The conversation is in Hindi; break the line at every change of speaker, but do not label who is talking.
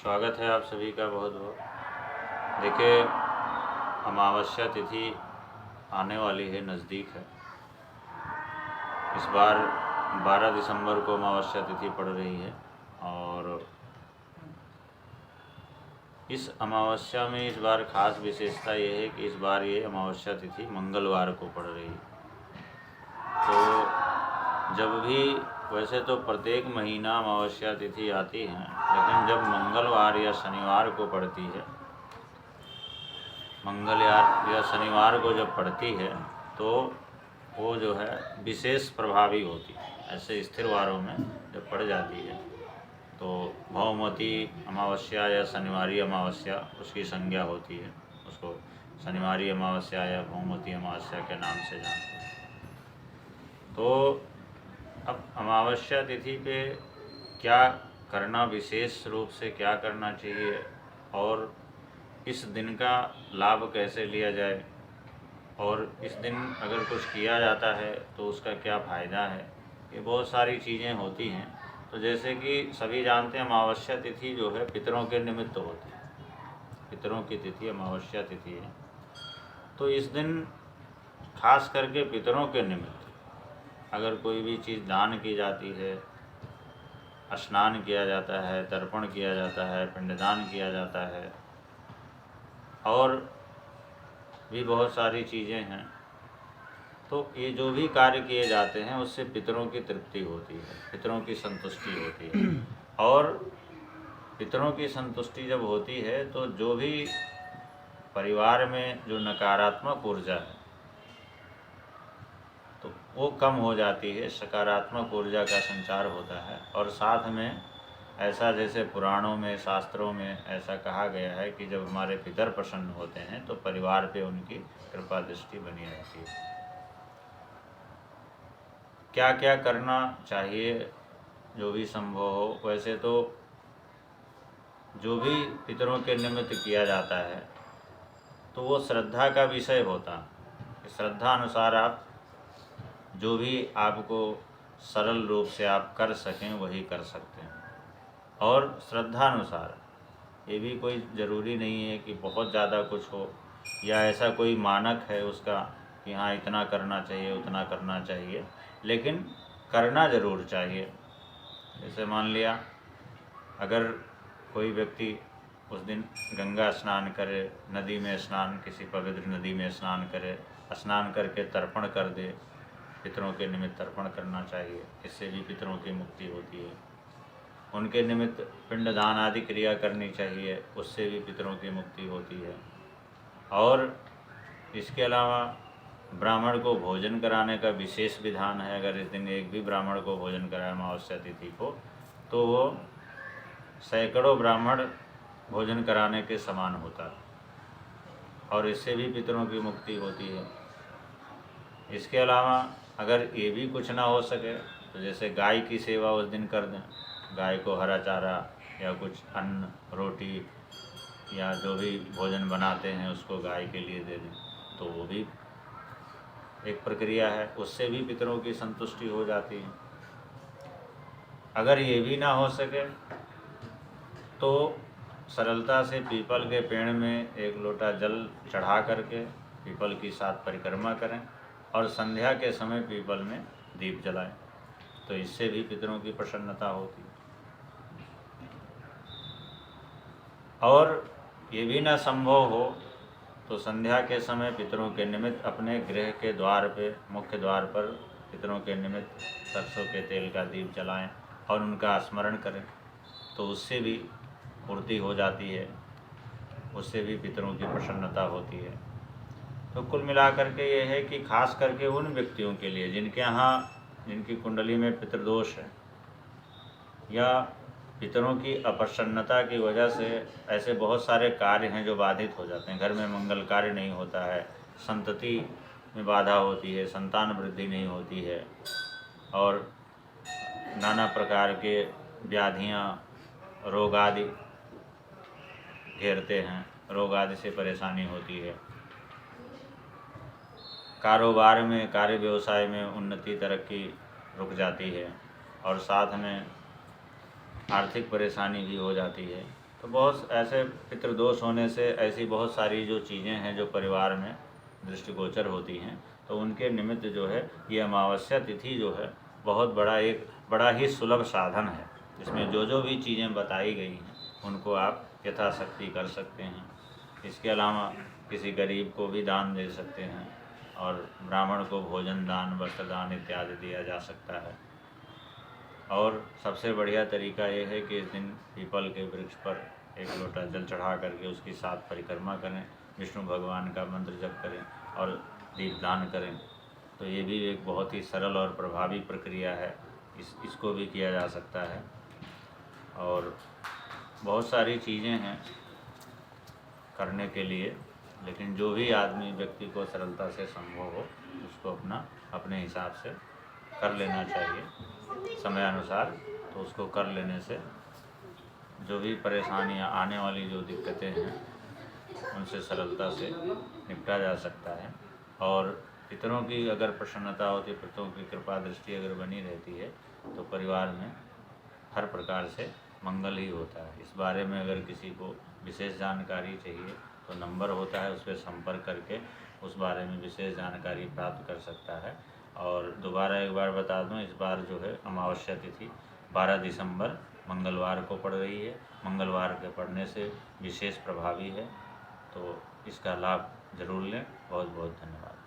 स्वागत है आप सभी का बहुत बहुत। देखिए, अमावस्या तिथि आने वाली है, नज़दीक है। इस बार 12 दिसंबर को अमावस्या तिथि पड़ रही है और इस अमावस्या में इस बार ख़ास विशेषता ये है कि इस बार ये अमावस्या तिथि मंगलवार को पड़ रही है। तो जब भी, वैसे तो प्रत्येक महीना अमावस्या तिथि आती है, लेकिन जब मंगलवार या शनिवार को पड़ती है, मंगलवार या शनिवार को जब पड़ती है तो वो जो है विशेष प्रभावी होती है। ऐसे स्थिर वारों में जब पड़ जाती है तो भौमवती अमावस्या या शनिवारी अमावस्या उसकी संज्ञा होती है। उसको शनिवारी अमावस्या या भौमवती अमावस्या के नाम से जानते हैं। तो अब अमावस्या तिथि पे क्या करना, विशेष रूप से क्या करना चाहिए और इस दिन का लाभ कैसे लिया जाए, और इस दिन अगर कुछ किया जाता है तो उसका क्या फ़ायदा है, ये बहुत सारी चीज़ें होती हैं। तो जैसे कि सभी जानते हैं, अमावस्या तिथि जो है पितरों के निमित्त होती है। पितरों की तिथि अमावस्या तिथि है। तो इस दिन खास करके पितरों के निमित्त अगर कोई भी चीज़ दान की जाती है, स्नान किया जाता है, तर्पण किया जाता है, पिंडदान किया जाता है और भी बहुत सारी चीज़ें हैं, तो ये जो भी कार्य किए जाते हैं उससे पितरों की तृप्ति होती है, पितरों की संतुष्टि होती है। और पितरों की संतुष्टि जब होती है तो जो भी परिवार में जो नकारात्मक ऊर्जा है तो वो कम हो जाती है, सकारात्मक ऊर्जा का संचार होता है। और साथ में ऐसा, जैसे पुराणों में, शास्त्रों में ऐसा कहा गया है कि जब हमारे पितर प्रसन्न होते हैं तो परिवार पे उनकी कृपा दृष्टि बनी रहती है। क्या क्या करना चाहिए जो भी संभव हो। वैसे तो जो भी पितरों के निमित्त किया जाता है तो वो श्रद्धा का विषय होता है। श्रद्धा अनुसार आप जो भी आपको सरल रूप से आप कर सकें वही कर सकते हैं। और श्रद्धा अनुसार, ये भी कोई ज़रूरी नहीं है कि बहुत ज़्यादा कुछ हो या ऐसा कोई मानक है उसका कि हाँ इतना करना चाहिए, उतना करना चाहिए, लेकिन करना ज़रूर चाहिए। जैसे मान लिया, अगर कोई व्यक्ति उस दिन गंगा स्नान करे, नदी में स्नान, किसी पवित्र नदी में स्नान करे, स्नान करके तर्पण कर दे, पितरों के निमित्त तर्पण करना चाहिए, इससे भी पितरों की मुक्ति होती है। उनके निमित्त पिंडदान आदि क्रिया करनी चाहिए, उससे भी पितरों की मुक्ति होती है। और इसके अलावा ब्राह्मण को भोजन कराने का विशेष विधान है। अगर इस दिन एक भी ब्राह्मण को भोजन कराए अमावस्या तिथि को तो वो सैकड़ों ब्राह्मण भोजन कराने के समान होता है और इससे भी पितरों की मुक्ति होती है। इसके अलावा अगर ये भी कुछ ना हो सके तो जैसे गाय की सेवा उस दिन कर दें, गाय को हरा चारा या कुछ अन्न, रोटी या जो भी भोजन बनाते हैं उसको गाय के लिए दे दें, तो वो भी एक प्रक्रिया है, उससे भी पितरों की संतुष्टि हो जाती है। अगर ये भी ना हो सके तो सरलता से पीपल के पेड़ में एक लोटा जल चढ़ा करके पीपल की 7 परिक्रमा करें और संध्या के समय पीपल में दीप जलाएं, तो इससे भी पितरों की प्रसन्नता होती है। और ये भी ना संभव हो तो संध्या के समय पितरों के निमित्त अपने गृह के द्वार पे, मुख्य द्वार पर पितरों के निमित्त सरसों के तेल का दीप जलाएं और उनका स्मरण करें, तो उससे भी पूर्ति हो जाती है, उससे भी पितरों की प्रसन्नता होती है। तो कुल मिलाकर के ये है कि खास करके उन व्यक्तियों के लिए जिनके यहाँ, जिनकी कुंडली में पितृदोष है या पितरों की अप्रसन्नता की वजह से ऐसे बहुत सारे कार्य हैं जो बाधित हो जाते हैं। घर में मंगल कार्य नहीं होता है, संतति में बाधा होती है, संतान वृद्धि नहीं होती है और नाना प्रकार के व्याधियाँ, रोग आदि घेरते हैं, रोग आदि से परेशानी होती है। कारोबार में, कार्य व्यवसाय में उन्नति, तरक्की रुक जाती है और साथ में आर्थिक परेशानी भी हो जाती है। तो बहुत ऐसे पितृदोष होने से ऐसी बहुत सारी जो चीज़ें हैं जो परिवार में दृष्टिगोचर होती हैं, तो उनके निमित्त जो है ये अमावस्या तिथि जो है बहुत बड़ा ही सुलभ साधन है। इसमें जो भी चीज़ें बताई गई हैं उनको आप यथाशक्ति कर सकते हैं। इसके अलावा किसी गरीब को भी दान दे सकते हैं और ब्राह्मण को भोजन दान, वस्त्र दान इत्यादि दिया जा सकता है। और सबसे बढ़िया तरीका ये है कि इस दिन पीपल के वृक्ष पर एक लोटा जल चढ़ा करके उसकी 7 परिक्रमा करें, विष्णु भगवान का मंत्र जप करें और दीपदान करें। तो ये भी एक बहुत ही सरल और प्रभावी प्रक्रिया है, इसको भी किया जा सकता है। और बहुत सारी चीज़ें हैं करने के लिए, लेकिन जो भी आदमी व्यक्ति को सरलता से संभव हो उसको अपने हिसाब से कर लेना चाहिए समय अनुसार। तो उसको कर लेने से जो भी परेशानियां आने वाली जो दिक्कतें हैं उनसे सरलता से निपटा जा सकता है। और पितरों की अगर प्रसन्नता होती, पितरों की कृपा दृष्टि अगर बनी रहती है तो परिवार में हर प्रकार से मंगल ही होता है। इस बारे में अगर किसी को विशेष जानकारी चाहिए तो नंबर होता है, उस पर संपर्क करके उस बारे में विशेष जानकारी प्राप्त कर सकता है। और दोबारा एक बार बता दूं, इस बार जो है अमावस्या तिथि 12 दिसंबर मंगलवार को पड़ रही है। मंगलवार के पड़ने से विशेष प्रभावी है, तो इसका लाभ ज़रूर लें। बहुत बहुत धन्यवाद।